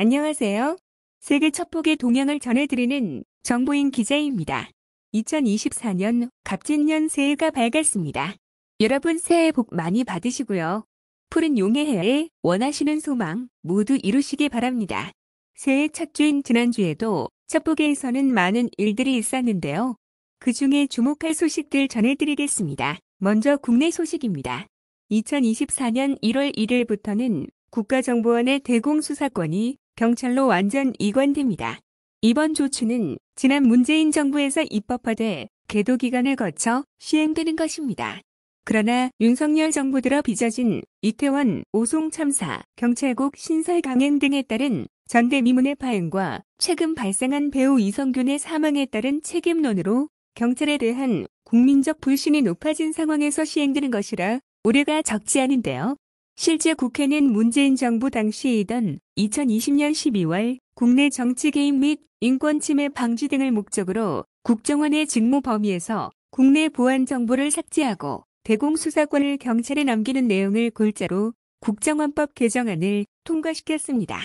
안녕하세요. 세계 첩보계 동향을 전해드리는 정보인 기자입니다. 2024년 갑진년 새해가 밝았습니다. 여러분 새해 복 많이 받으시고요. 푸른 용의 해에 원하시는 소망 모두 이루시기 바랍니다. 새해 첫 주인 지난주에도 첩보계에서는 많은 일들이 있었는데요. 그 중에 주목할 소식들 전해드리겠습니다. 먼저 국내 소식입니다. 2024년 1월 1일부터는 국가정보원의 대공수사권이 경찰로 완전 이관됩니다. 이번 조치는 지난 문재인 정부에서 입법화돼 계도 기간을 거쳐 시행되는 것입니다. 그러나 윤석열 정부 들어 빚어진 이태원 오송 참사, 경찰국 신설 강행 등에 따른 전대미문의 파행과 최근 발생한 배우 이성균의 사망에 따른 책임론으로 경찰에 대한 국민적 불신이 높아진 상황에서 시행되는 것이라 우려가 적지 않은데요. 실제 국회는 문재인 정부 당시이던 2020년 12월 국내 정치 개입 및 인권 침해 방지 등을 목적으로 국정원의 직무 범위에서 국내 보안 정보를 삭제하고 대공수사권을 경찰에 넘기는 내용을 골자로 국정원법 개정안을 통과시켰습니다.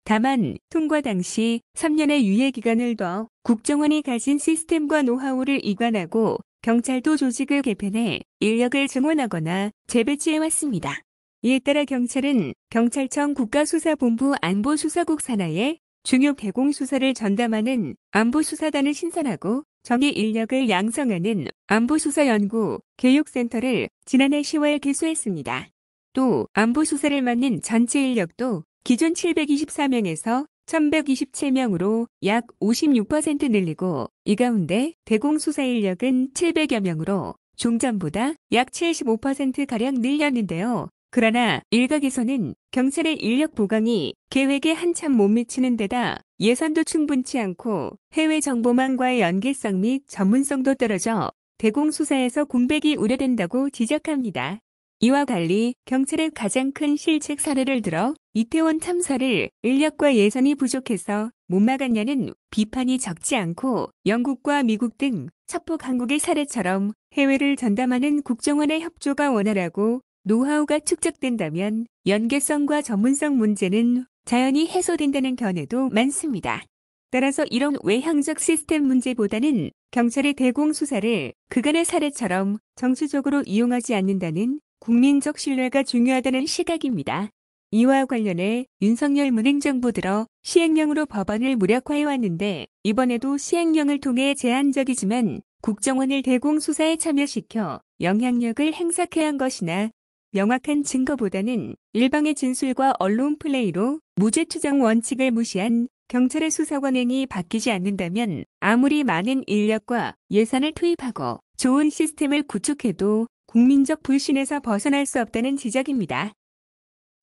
다만 통과 당시 3년의 유예 기간을 둬 국정원이 가진 시스템과 노하우를 이관하고 경찰도 조직을 개편해 인력을 증원하거나 재배치해왔습니다. 이에 따라 경찰은 경찰청 국가수사본부 안보수사국 산하에 중요 대공수사를 전담하는 안보수사단을 신설하고 정예 인력을 양성하는 안보수사연구 교육센터를 지난해 10월 개소했습니다. 또 안보수사를 맡는 전체 인력도 기존 724명에서 1127명으로 약 56% 늘리고 이 가운데 대공수사 인력은 700여 명으로 종전보다 약 75%가량 늘렸는데요. 그러나 일각에서는 경찰의 인력 보강이 계획에 한참 못 미치는 데다 예산도 충분치 않고 해외 정보망과의 연계성 및 전문성도 떨어져 대공수사에서 공백이 우려된다고 지적합니다. 이와 달리 경찰의 가장 큰 실책 사례를 들어 이태원 참사를 인력과 예산이 부족해서 못 막았냐는 비판이 적지 않고 영국과 미국 등 첩보 강국의 사례처럼 해외를 전담하는 국정원의 협조가 원활하고 노하우가 축적된다면 연계성과 전문성 문제는 자연히 해소된다는 견해도 많습니다. 따라서 이런 외향적 시스템 문제보다는 경찰의 대공수사를 그간의 사례처럼 정치적으로 이용하지 않는다는 국민적 신뢰가 중요하다는 시각입니다. 이와 관련해 윤석열 문행정부 들어 시행령으로 법안을 무력화해왔는데 이번에도 시행령을 통해 제한적이지만 국정원을 대공수사에 참여시켜 영향력을 행사케 한 것이나 명확한 증거보다는 일방의 진술과 언론 플레이로 무죄 추정 원칙을 무시한 경찰의 수사 관행이 바뀌지 않는다면 아무리 많은 인력과 예산을 투입하고 좋은 시스템을 구축해도 국민적 불신에서 벗어날 수 없다는 지적입니다.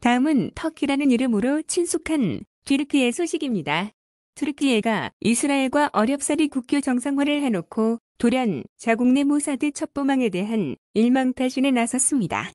다음은 터키라는 이름으로 친숙한 튀르키예 소식입니다. 튀르키예가 이스라엘과 어렵사리 국교 정상화를 해놓고 돌연 자국 내 모사드 첩보망에 대한 일망타진에 나섰습니다.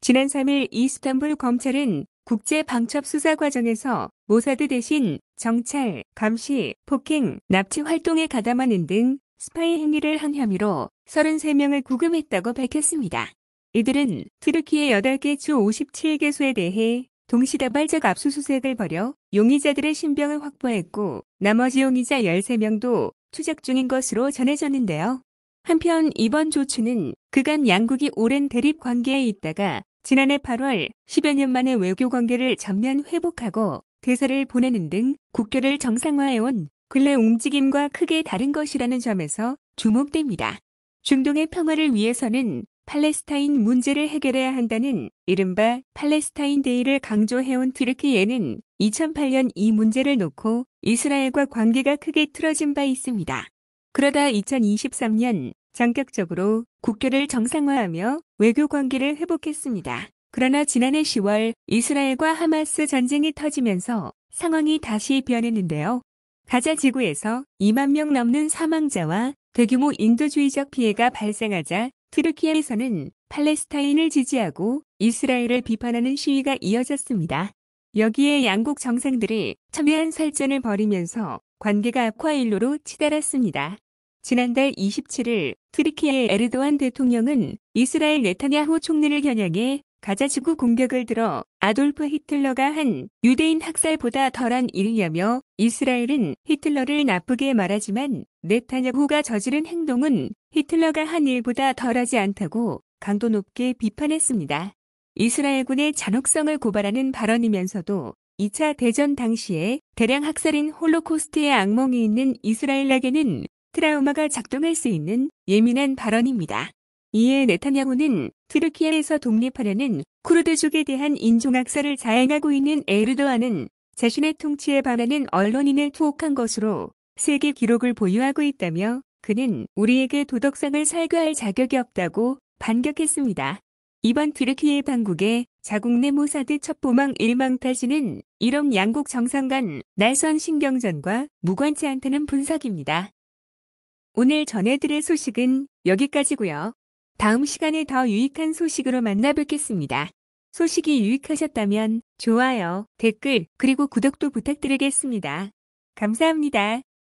지난 3일 이스탄불 검찰은 국제 방첩 수사 과정에서 모사드 대신 정찰, 감시, 폭행, 납치 활동에 가담하는 등 스파이 행위를 한 혐의로 33명을 구금했다고 밝혔습니다. 이들은 튀르키예 8개 주 57개소에 대해 동시다발적 압수수색을 벌여 용의자들의 신병을 확보했고 나머지 용의자 13명도 추적 중인 것으로 전해졌는데요. 한편 이번 조치는 그간 양국이 오랜 대립 관계에 있다가 지난해 8월 10여 년 만에 외교 관계를 전면 회복하고 대사를 보내는 등 국교를 정상화해온 근래 움직임과 크게 다른 것이라는 점에서 주목됩니다. 중동의 평화를 위해서는 팔레스타인 문제를 해결해야 한다는 이른바 팔레스타인 데이를 강조해온 튀르키예는 2008년 이 문제를 놓고 이스라엘과 관계가 크게 틀어진 바 있습니다. 그러다 2023년 전격적으로 국교를 정상화하며 외교 관계를 회복했습니다. 그러나 지난해 10월 이스라엘과 하마스 전쟁이 터지면서 상황이 다시 변했는데요. 가자 지구에서 2만 명 넘는 사망자와 대규모 인도주의적 피해가 발생하자 튀르키예에서는 팔레스타인을 지지하고 이스라엘을 비판하는 시위가 이어졌습니다. 여기에 양국 정상들이 첨예한 설전을 벌이면서 관계가 악화 일로로 치달았습니다. 지난달 27일 튀르키예 에르도안 대통령은 이스라엘 네타냐후 총리를 겨냥해 가자지구 공격을 들어 아돌프 히틀러가 한 유대인 학살보다 덜한 일이냐며 이스라엘은 히틀러를 나쁘게 말하지만 네타냐후가 저지른 행동은 히틀러가 한 일보다 덜하지 않다고 강도 높게 비판했습니다. 이스라엘군의 잔혹성을 고발하는 발언이면서도 2차 대전 당시에 대량 학살인 홀로코스트의 악몽이 있는 이스라엘에게는 트라우마가 작동할 수 있는 예민한 발언입니다. 이에 네타냐후는 트르키예에서 독립하려는 쿠르드족에 대한 인종학살을 자행하고 있는 에르도안은 자신의 통치에 반하는 언론인을 투옥한 것으로 세계 기록을 보유하고 있다며 그는 우리에게 도덕성을 설교할 자격이 없다고 반격했습니다. 이번 트르키예 방국의 자국 내 모사드 첩보망 일망타지는 이런 양국 정상 간 날선 신경전과 무관치 않다는 분석입니다. 오늘 전해드릴 소식은 여기까지고요. 다음 시간에 더 유익한 소식으로 만나뵙겠습니다. 소식이 유익하셨다면 좋아요, 댓글, 그리고 구독도 부탁드리겠습니다. 감사합니다.